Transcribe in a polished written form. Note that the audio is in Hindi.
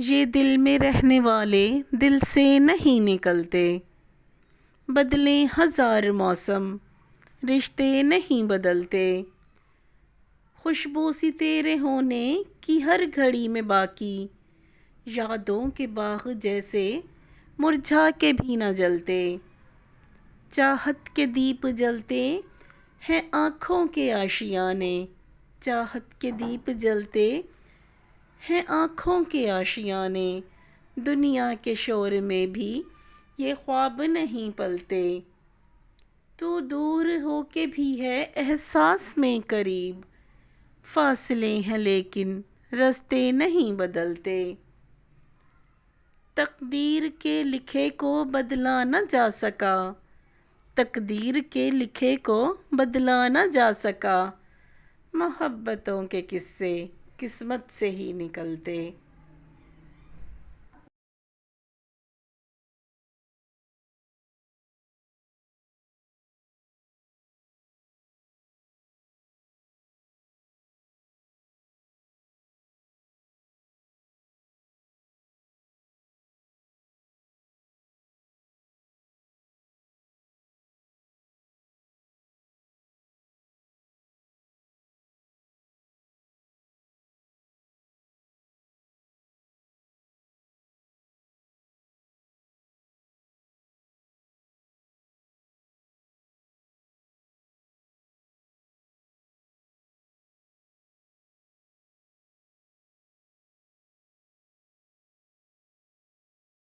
ये दिल में रहने वाले दिल से नहीं निकलते। बदले हजार मौसम, रिश्ते नहीं बदलते। खुशबू सी तेरे होने की हर घड़ी में बाकी, यादों के बाग जैसे मुरझा के भी न जलते। चाहत के दीप जलते हैं आँखों के आशियाने, चाहत के दीप जलते हैं आँखों के आशियाने। दुनिया के शोर में भी ये ख्वाब नहीं पलते। तू दूर होके भी है एहसास में करीब, फासले हैं लेकिन रास्ते नहीं बदलते। तकदीर के लिखे को बदला न जा सका, तकदीर के लिखे को बदला न जा सका। मोहब्बतों के किस्से किस्मत से ही निकलते।